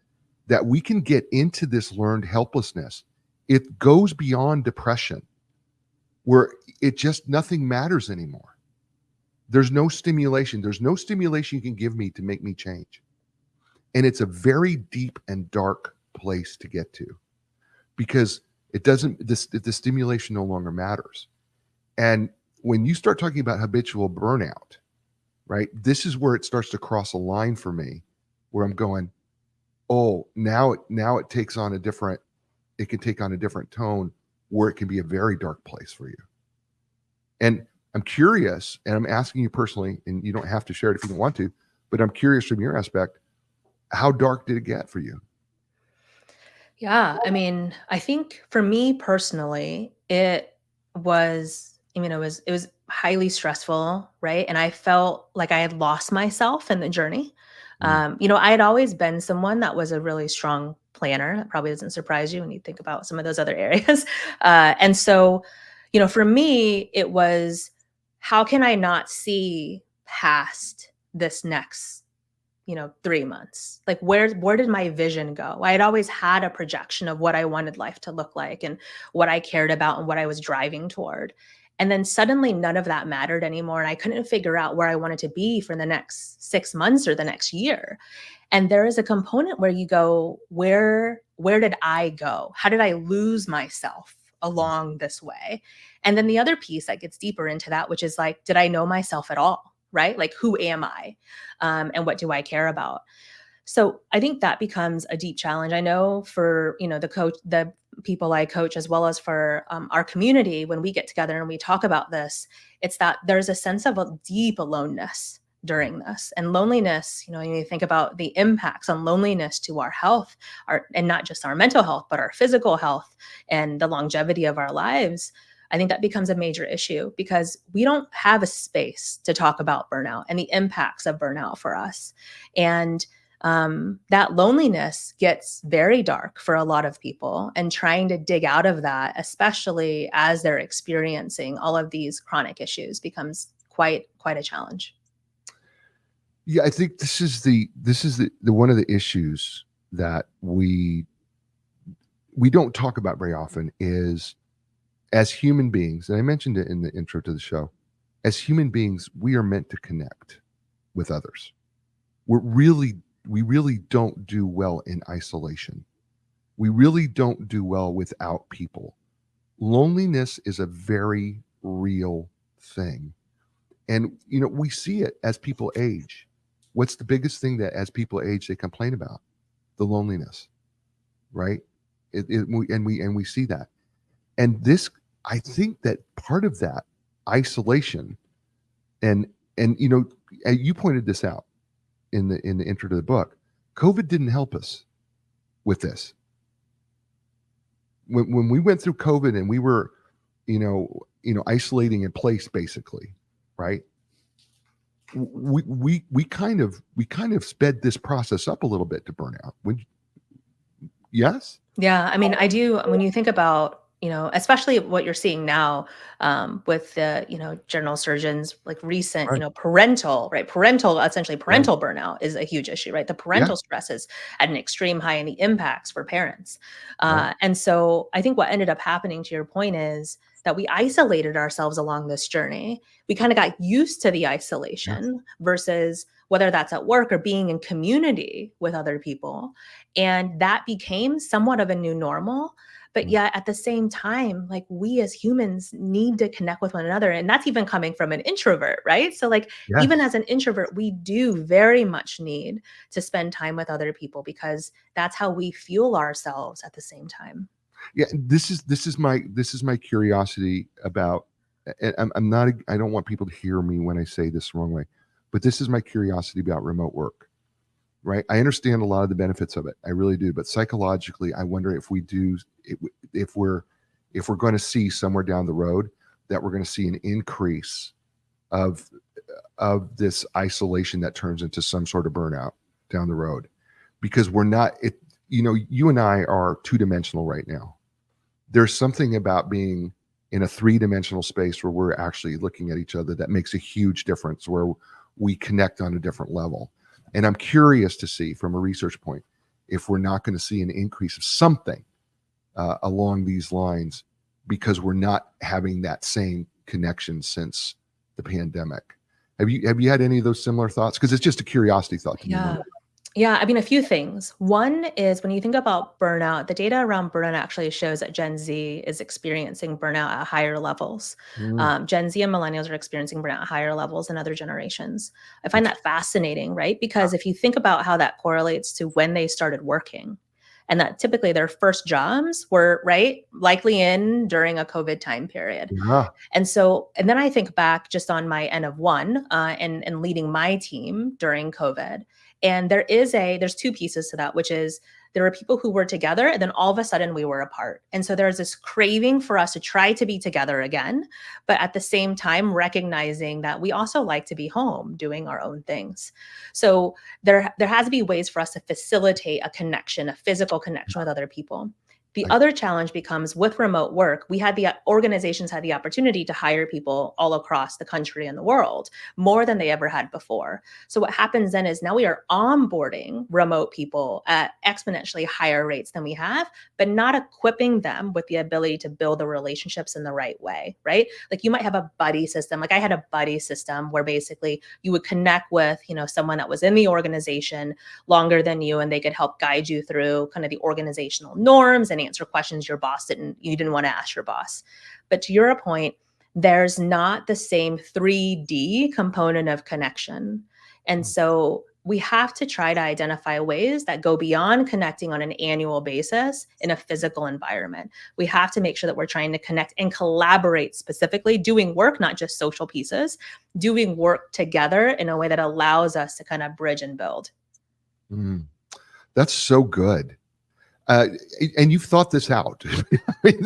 S1: that we can get into this learned helplessness. It goes beyond depression, where it just nothing matters anymore. There's no stimulation. There's no stimulation you can give me to make me change. And it's a very deep and dark place to get to, because the stimulation no longer matters. And when you start talking about habitual burnout, right, this is where it starts to cross a line for me, where I'm going, oh, now it can take on a different tone, where it can be a very dark place for you. And I'm curious, and I'm asking you personally, and you don't have to share it if you don't want to, but I'm curious from your aspect, how dark did it get for you?
S2: Yeah, I mean, I think for me personally, it was, it was highly stressful, right? And I felt like I had lost myself in the journey. I had always been someone that was a really strong planner. That probably doesn't surprise you when you think about some of those other areas. And so, for me, it was, how can I not see past this next 3 months? Like, where did my vision go? I had always had a projection of what I wanted life to look like and what I cared about and what I was driving toward. And then suddenly none of that mattered anymore. And I couldn't figure out where I wanted to be for the next 6 months or the next year. And there is a component where you go, where did I go? How did I lose myself along this way? And then the other piece that gets deeper into that, which is like, did I know myself at all? Right? Like, who am I? And what do I care about? So I think that becomes a deep challenge. I know for, the people I coach, as well as for our community, when we get together and we talk about this, it's that there's a sense of a deep aloneness during this. And loneliness, when you think about the impacts on loneliness to our health, and not just our mental health, but our physical health and the longevity of our lives, I think that becomes a major issue, because we don't have a space to talk about burnout and the impacts of burnout for us. And that loneliness gets very dark for a lot of people, and trying to dig out of that, especially as they're experiencing all of these chronic issues, becomes quite a challenge.
S1: Yeah, I think this is the one of the issues that we don't talk about very often is, as human beings, and I mentioned it in the intro to the show, as human beings, we are meant to connect with others. We're really really don't do well in isolation. We really don't do well without people. Loneliness is a very real thing. And, we see it as people age. What's the biggest thing that as people age, they complain about? The loneliness, right? And we see that. And this, I think that part of that isolation and, you pointed this out in the intro to the book, COVID didn't help us with this. When we went through COVID and we were, isolating in place, basically, right? We kind of sped this process up a little bit to burnout. Yes?
S2: Yeah, I mean, I do. When you think about, especially what you're seeing now, with the, general surgeons, like recent,
S1: Right.
S2: essentially
S1: Right.
S2: parental burnout is a huge issue, right? The
S1: Yeah.
S2: parental stress is at an extreme high, and the impacts for parents.
S1: Right.
S2: And so I think what ended up happening, to your point, is that we isolated ourselves along this journey. We kind of got used to the
S1: Yes.
S2: isolation versus whether that's at work or being in community with other people. And that became somewhat of a new normal. But
S1: Mm.
S2: yet at the same time, like, we as humans need to connect with one another. And that's even coming from an introvert, right? So like, even
S1: Yes.
S2: as an introvert, we do very much need to spend time with other people, because that's how we fuel ourselves at the same time.
S1: Yeah. This is my curiosity about. And I'm not. I don't want people to hear me when I say this the wrong way, but this is my curiosity about remote work. Right? I understand a lot of the benefits of it. I really do. But psychologically, I wonder if we do, if we're going to see somewhere down the road that we're going to see an increase of this isolation that turns into some sort of burnout down the road, because we're not. You and I are two-dimensional right now. There's something about being in a three-dimensional space where we're actually looking at each other that makes a huge difference, where we connect on a different level. And I'm curious to see, from a research point, if we're not going to see an increase of something along these lines, because we're not having that same connection since the pandemic. Have you had any of those similar thoughts? Because it's just a curiosity thought to me.
S2: Yeah. Yeah, I mean, a few things. One is, when you think about burnout, the data around burnout actually shows that Gen Z is experiencing burnout at higher levels.
S1: Mm,
S2: Gen Z and millennials are experiencing burnout at higher levels than other generations. I find that fascinating, right? Because if you think about how that correlates to when they started working, and that typically their first jobs were, right, likely in during a COVID time period.
S1: yeah.
S2: And so, and then I think back just on my N of one, and leading my team during COVID. And there's two pieces to that, which is, there were people who were together, and then all of a sudden we were apart. And so there's this craving for us to try to be together again, but at the same time recognizing that we also like to be home doing our own things. So there has to be ways for us to facilitate a connection, a physical connection with other people. The
S1: I,
S2: other challenge becomes, with remote work, organizations had the opportunity to hire people all across the country and the world, more than they ever had before. So what happens then is, now we are onboarding remote people at exponentially higher rates than we have, but not equipping them with the ability to build the relationships in the right way, right? Like, you might have a buddy system. Like, I had a buddy system where basically you would connect with, someone that was in the organization longer than you, and they could help guide you through kind of the organizational norms and answer questions you didn't want to ask your boss. But to your point, there's not the same 3D component of connection. And so we have to try to identify ways that go beyond connecting on an annual basis in a physical environment. We have to make sure that we're trying to connect and collaborate, specifically doing work, not just social pieces, doing work together in a way that allows us to kind of bridge and build.
S1: that's so good. Uh, and you've thought this out. I mean,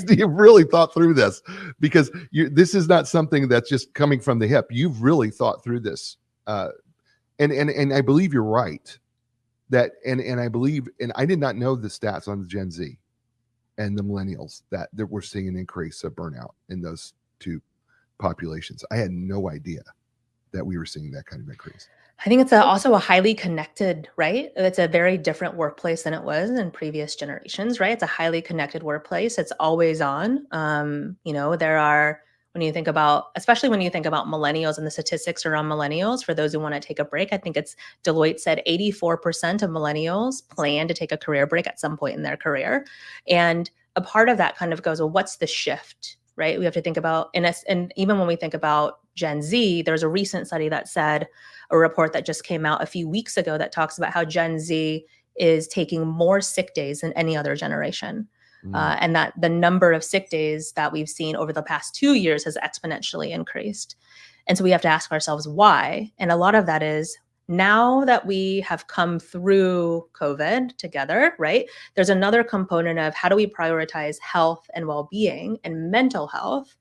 S1: you've really thought through this, because this is not something that's just coming from the hip. You've really thought through this, and I believe you're right. And I believe, and I did not know the stats on the Gen Z and the millennials that we're seeing an increase of burnout in those two populations. I had no idea that we were seeing that kind of increase.
S2: I think it's also a highly connected, right? It's a very different workplace than it was in previous generations, right? It's a highly connected workplace. It's always on. when you think about, especially when you think about millennials and the statistics around millennials, for those who want to take a break, I think it's Deloitte said 84% of millennials plan to take a career break at some point in their career. And a part of that kind of goes, well, what's the shift, right? We have to think about, and even when we think about Gen Z, there's a recent study that said, a report that just came out a few weeks ago that talks about how Gen Z is taking more sick days than any other generation. And that the number of sick days that we've seen over the past 2 years has exponentially increased. And so we have to ask ourselves why. And a lot of that is, now that we have come through COVID together, right? There's another component of how do we prioritize health and well-being and mental health,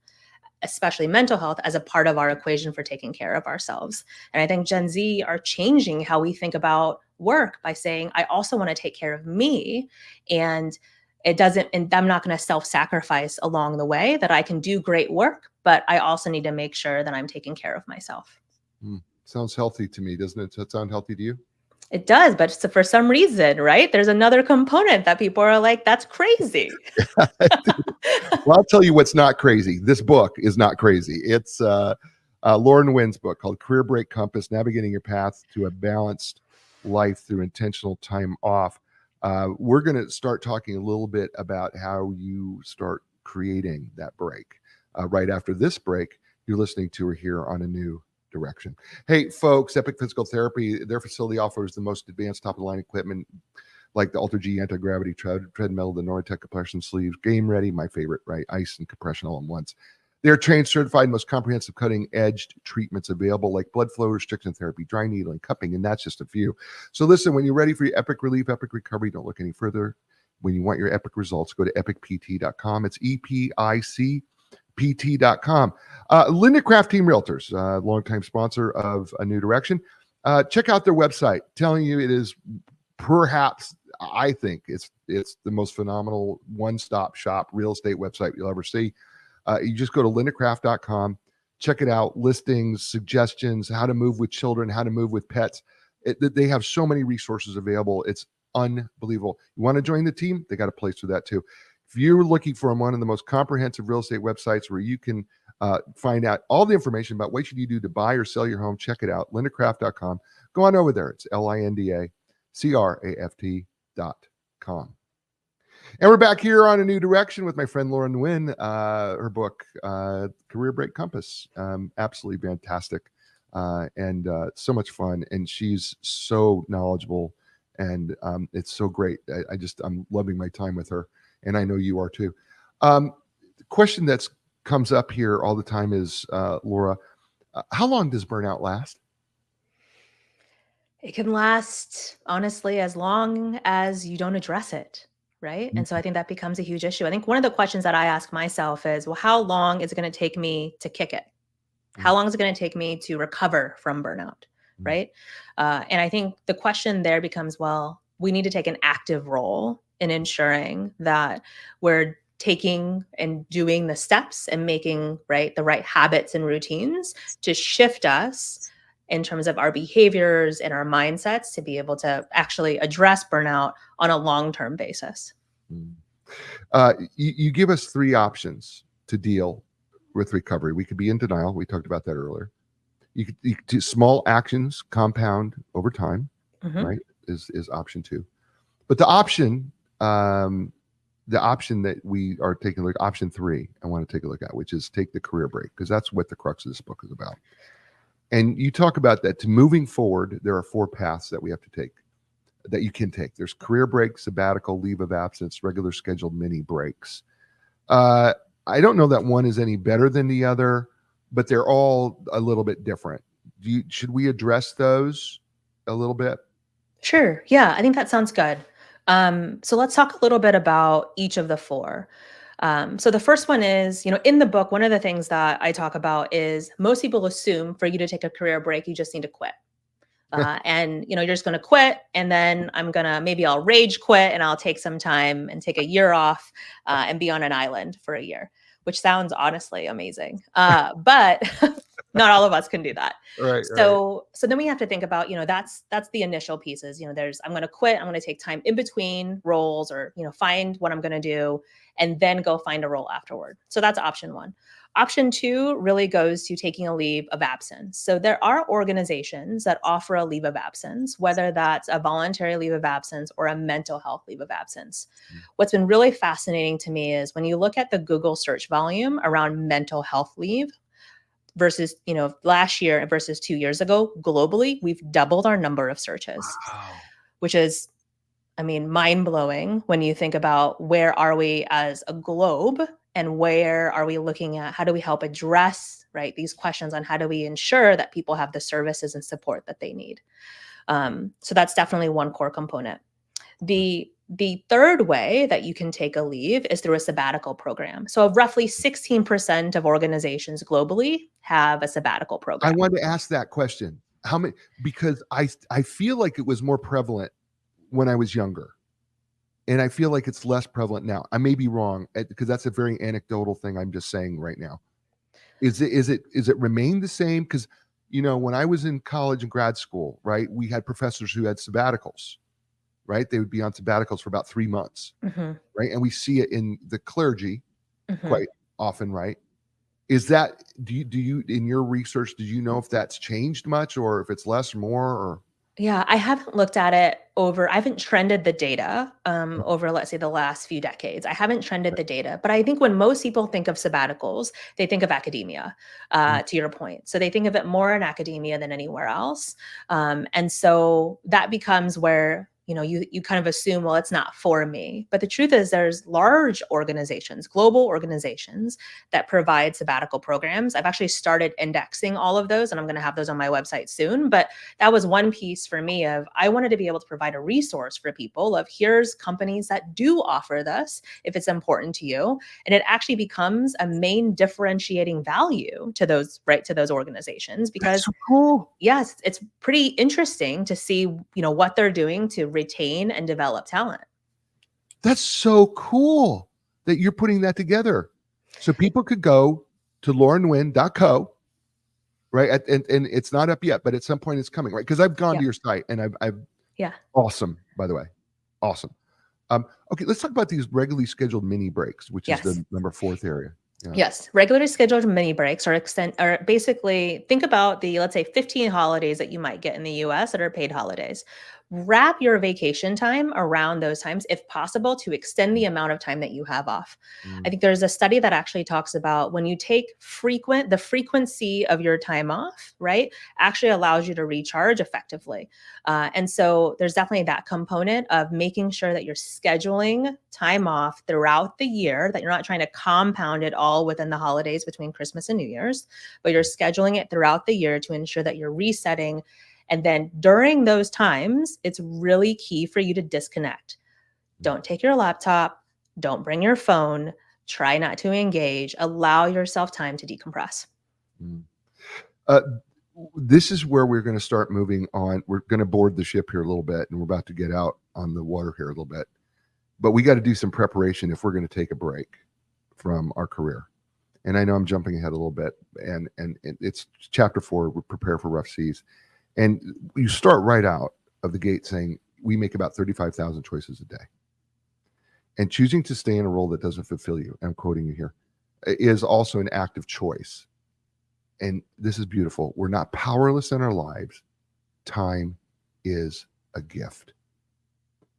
S2: especially mental health, as a part of our equation for taking care of ourselves. And I think Gen Z are changing how we think about work by saying, I also want to take care of me. And I'm not going to self-sacrifice along the way, that I can do great work, but I also need to make sure that I'm taking care of myself.
S1: Sounds healthy to me, doesn't it? Does that sound healthy to you?
S2: It does, but for some reason, right? There's another component that people are like, that's crazy.
S1: Well, I'll tell you what's not crazy. This book is not crazy. It's Laura Nguyen's book called Career Break Compass, Navigating Your Path to a Balanced Life Through Intentional Time Off. We're going to start talking a little bit about how you start creating that break. Right after this break, you're listening to her here on A New Direction. Hey, folks, Epic Physical Therapy, their facility offers the most advanced top-of-the-line equipment like the Ultra G anti-gravity treadmill, the Nortec compression sleeves, game ready, my favorite, right? Ice and compression all in once. They're trained, certified, most comprehensive cutting-edge treatments available, like blood flow restriction therapy, dry needling, cupping, and that's just a few. So listen, when you're ready for your epic relief, epic recovery, don't look any further. When you want your epic results, go to epicpt.com. It's EPICPT.com. Linda Craft Team Realtors, longtime sponsor of A New Direction. Check out their website. Telling you, it is perhaps, I think it's the most phenomenal one-stop shop real estate website you'll ever see. You just go to lindacraft.com, check it out, listings, suggestions, how to move with children, how to move with pets. They have so many resources available. It's unbelievable. You want to join the team? They got a place for that too. If you're looking for one of the most comprehensive real estate websites where you can find out all the information about what should you do to buy or sell your home, check it out, lindacraft.com. Go on over there. It's LINDACRAFT.com. And we're back here on A New Direction with my friend Laura Nguyen. Her book, Career Break Compass, absolutely fantastic and so much fun. And she's so knowledgeable, and it's so great. I'm loving my time with her, and I know you are too. The question that comes up here all the time is, Laura, how long does burnout last?
S2: It can last, honestly, as long as you don't address it. Right. And so I think that becomes a huge issue. I think one of the questions that I ask myself is, well, how long is it going to take me to kick it? How long is it going to take me to recover from burnout? Right. And I think the question there becomes, well, we need to take an active role in ensuring that we're taking and doing the steps and making the right habits and routines to shift us in terms of our behaviors and our mindsets to be able to actually address burnout on a long-term basis.
S1: You give us 3 options to deal with recovery. We could be in denial. We talked about that earlier. You could do small actions compound over time, right? Is option 2. But the option that we are taking a look, option 3, I want to take a look at, which is take the career break, because that's what the crux of this book is about. And you talk about that. To moving forward, there are 4 paths that we have to take, that you can take. There's career break, sabbatical, leave of absence, regular scheduled mini breaks. I don't know that one is any better than the other, but they're all a little bit different. Should we address those a little bit?
S2: Sure. Yeah, I think that sounds good. So let's talk a little bit about each of the 4. So the first one is, in the book, one of the things that I talk about is most people assume for you to take a career break, you just need to quit. And, you're just going to quit, and then maybe I'll rage quit, and I'll take some time and take a year off and be on an island for a year, which sounds honestly amazing. But Not all of us can do that.
S1: Right, right.
S2: So then we have to think about, that's the initial pieces. I'm going to quit. I'm going to take time in between roles, or, find what I'm going to do and then go find a role afterward. So that's option one. Option two really goes to taking a leave of absence. So there are organizations that offer a leave of absence, whether that's a voluntary leave of absence or a mental health leave of absence. What's been really fascinating to me is when you look at the Google search volume around mental health leave versus, last year versus 2 years ago, globally, we've doubled our number of searches,
S1: Wow.
S2: which is, mind blowing when you think about where are we as a globe and where are we looking at, how do we help address, right, these questions on how do we ensure that people have the services and support that they need. So that's definitely one core component. The third way that you can take a leave is through a sabbatical program. So roughly 16% of organizations globally have a sabbatical
S1: I
S2: program.
S1: wanted to ask that question. How many? Because I feel like it was more prevalent when I was younger, and I feel like it's less prevalent now. I may be wrong, because that's a very anecdotal thing I'm just saying right now. Is it remained the same? Because when I was in college and grad school, right, we had professors who had sabbaticals, right? They would be on sabbaticals for about 3 months,
S2: Mm-hmm.
S1: right? And we see it in the clergy
S2: Mm-hmm.
S1: quite often, right? Is that, do you in your research, did you know if that's changed much, or if it's less or more, or?
S2: Yeah, I haven't looked at it I haven't trended the data over, let's say, the last few decades. I haven't trended the data, but I think when most people think of sabbaticals, they think of academia, to your point. So they think of it more in academia than anywhere else. And so that becomes where, you kind of assume, well, it's not for me. But the truth is there's large organizations, global organizations that provide sabbatical programs. I've actually started indexing all of those, and I'm going to have those on my website soon. But that was one piece for me of I wanted to be able to provide a resource for people of here's companies that do offer this if it's important to you. And it actually becomes a main differentiating value to those, right, to those organizations, because
S1: That's so cool.
S2: yes, it's pretty interesting to see, what they're doing to retain and develop talent.
S1: That's so cool that you're putting that together. So people could go to lauranwin.co, right? And it's not up yet, but at some point it's coming, right? Because I've gone
S2: Yeah.
S1: to your site, and I've
S2: Yeah.
S1: awesome, by the way. Awesome. Okay, let's talk about these regularly scheduled mini breaks, which is
S2: Yes.
S1: the number fourth area. Yeah.
S2: Yes, regularly scheduled mini breaks or basically think about the, let's say, 15 holidays that you might get in the US that are paid holidays. Wrap your vacation time around those times, if possible, to extend the amount of time that you have off. I think there's a study that actually talks about when you take the frequency of your time off, right, actually allows you to recharge effectively. And so there's definitely that component of making sure that you're scheduling time off throughout the year, that you're not trying to compound it all within the holidays between Christmas and New Year's, but you're scheduling it throughout the year to ensure that you're resetting. And then during those times, it's really key for you to disconnect. Don't take your laptop. Don't bring your phone. Try not to engage. Allow yourself time to decompress.
S1: This is where we're going to start moving on. We're going to board the ship here a little bit, and we're about to get out on the water here a little bit. But we got to do some preparation if we're going to take a break from our career. And I know I'm jumping ahead a little bit, and it's chapter 4, prepare for rough seas. And you start right out of the gate saying we make about 35,000 choices a day. And choosing to stay in a role that doesn't fulfill you, I'm quoting you here, is also an act of choice. And this is beautiful. We're not powerless in our lives. Time is a gift.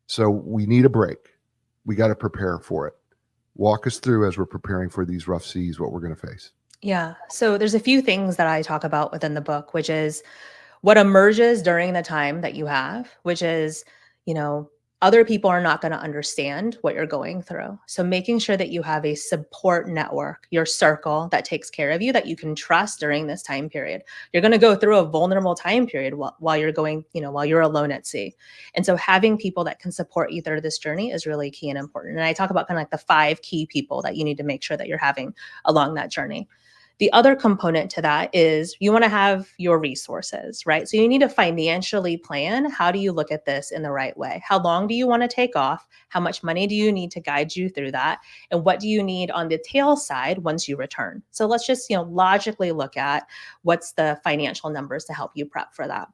S1: So we need a break. We got to prepare for it. Walk us through, as we're preparing for these rough seas, what we're going to face.
S2: Yeah. So there's a few things that I talk about within the book, which is what emerges during the time that you have, which is, other people are not going to understand what you're going through. So making sure that you have a support network, your circle that takes care of you, that you can trust during this time period. You're going to go through a vulnerable time period while you're going, while you're alone at sea. And so having people that can support you through this journey is really key and important. And I talk about kind of like the 5 key people that you need to make sure that you're having along that journey. The other component to that is you want to have your resources, right? So you need to financially plan. How do you look at this in the right way? How long do you want to take off? How much money do you need to guide you through that? And what do you need on the tail side once you return? So let's just, logically look at what's the financial numbers to help you prep for that.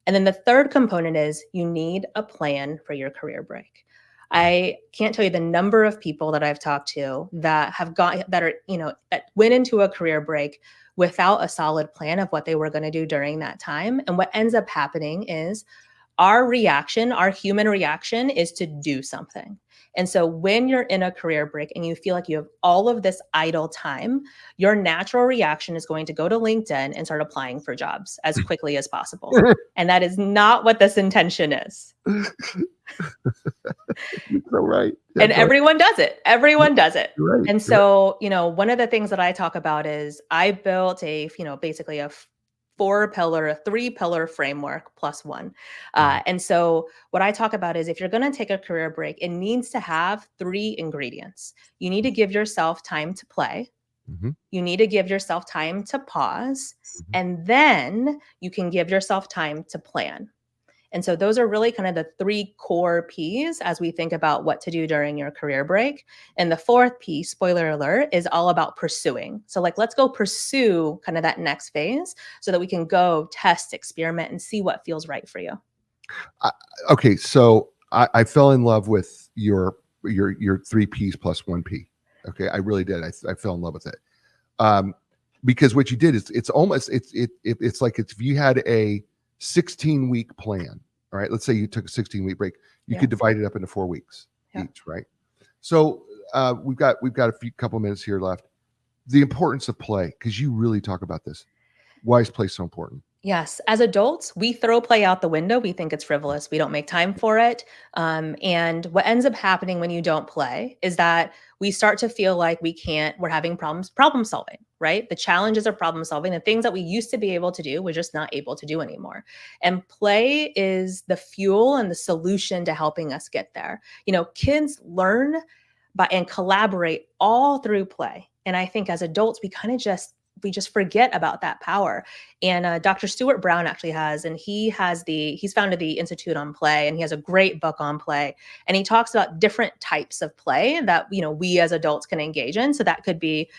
S2: And then the third component is you need a plan for your career break. I can't tell you the number of people that I've talked to that that went into a career break without a solid plan of what they were going to do during that time. And what ends up happening is our human reaction is to do something. And so when you're in a career break and you feel like you have all of this idle time, your natural reaction is going to go to LinkedIn and start applying for jobs as quickly as possible. And that is not what this intention is.
S1: You're so right.
S2: And everyone does it. Everyone does it.
S1: Right.
S2: And so, one of the things that I talk about is I built basically a 3-pillar framework plus one. And so what I talk about is if you're going to take a career break, it needs to have 3 ingredients. You need to give yourself time to play.
S1: Mm-hmm.
S2: You need to give yourself time to pause.
S1: Mm-hmm.
S2: And then you can give yourself time to plan. And so those are really kind of the 3 core P's as we think about what to do during your career break. And the 4th P, spoiler alert, is all about pursuing. So let's go pursue kind of that next phase so that we can go test, experiment, and see what feels right for you.
S1: Okay. So I fell in love with your 3 P's plus 1 P. Okay. I really did. I fell in love with it. Because what you did is it's like if you had a 16-week plan. All right. Let's say you took a 16-week break. You could divide it up into 4 weeks each, right? So we've got a couple minutes here left. The importance of play, because you really talk about this. Why is play so important?
S2: Yes. As adults, we throw play out the window. We think it's frivolous. We don't make time for it. And what ends up happening when you don't play is that we start to feel like we're having problem solving, right? The challenges of problem solving, the things that we used to be able to do, we're just not able to do anymore. And play is the fuel and the solution to helping us get there. Kids learn and collaborate all through play. And I think as adults, we just forget about that power. And Dr. Stuart Brown actually he's founded the Institute on Play, and he has a great book on play. And he talks about different types of play that, we as adults can engage in. So it could be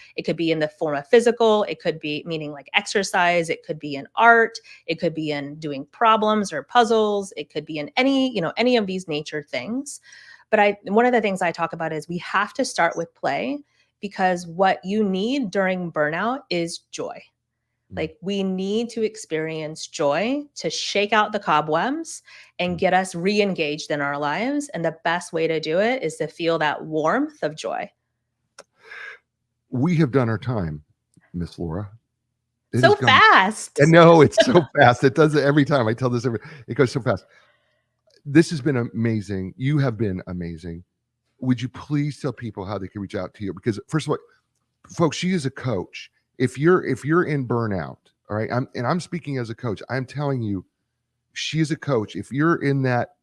S2: in the form of physical, it could be meaning like exercise, it could be in art, it could be in doing problems or puzzles, it could be in any of these nature things. But one of the things I talk about is we have to start with play, because what you need during burnout is joy. Like we need to experience joy to shake out the cobwebs and get us re-engaged in our lives. And the best way to do it is to feel that warmth of joy.
S1: We have done our time, Miss Laura.
S2: So fast.
S1: And no, it's so fast. It does it every time. I tell this it goes so fast. This has been amazing. You have been amazing. Would you please tell people how they can reach out to you? Because first of all, folks, she is a coach. If you're in burnout, all right, I'm speaking as a coach. I'm telling you, she is a coach. If you're in that,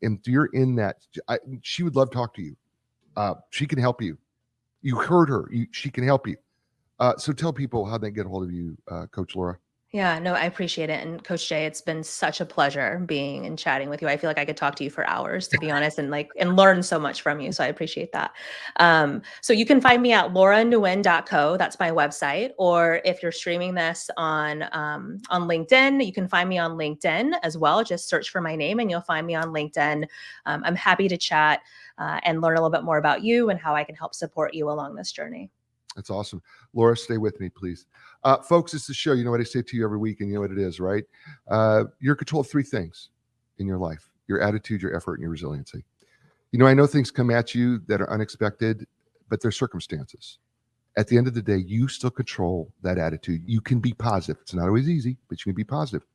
S1: she would love to talk to you. She can help you. You heard her. She can help you. So tell people how they get a hold of you, Coach Laura.
S2: Yeah, no, I appreciate it. And Coach Jay, it's been such a pleasure being and chatting with you. I feel like I could talk to you for hours, to be honest, and learn so much from you. So I appreciate that. So you can find me at lauranguyen.co. That's my website. Or if you're streaming this on LinkedIn, you can find me on LinkedIn as well. Just search for my name and you'll find me on LinkedIn. I'm happy to chat and learn a little bit more about you and how I can help support you along this journey.
S1: That's awesome. Laura, stay with me, please. Folks, it's the show. You know what I say to you every week, and you know what it is, right? You're in control of 3 things in your life: your attitude, your effort, and your resiliency. I know things come at you that are unexpected, but they're circumstances. At the end of the day, you still control that attitude. You can be positive. It's not always easy, but you can be positive.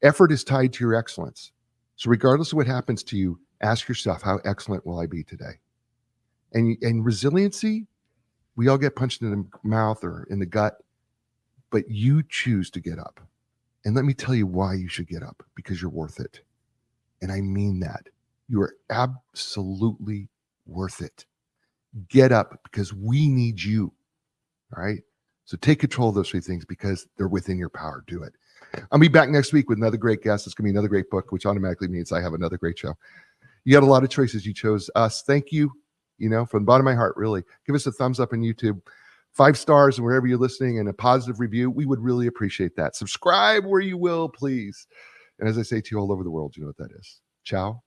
S1: Effort is tied to your excellence. So regardless of what happens to you, ask yourself, how excellent will I be today? And resiliency, we all get punched in the mouth or in the gut, but you choose to get up. And let me tell you why you should get up: because you're worth it. And I mean that. You are absolutely worth it. Get up, because we need you. All right. So take control of those three things because they're within your power. Do it. I'll be back next week with another great guest. It's going to be another great book, which automatically means I have another great show. You had a lot of choices. You chose us. Thank you. From the bottom of my heart, really. Give us a thumbs up on YouTube, 5 stars and wherever you're listening, and a positive review. We would really appreciate that. Subscribe where you will, please. And as I say to you all over the world, you know what that is. Ciao.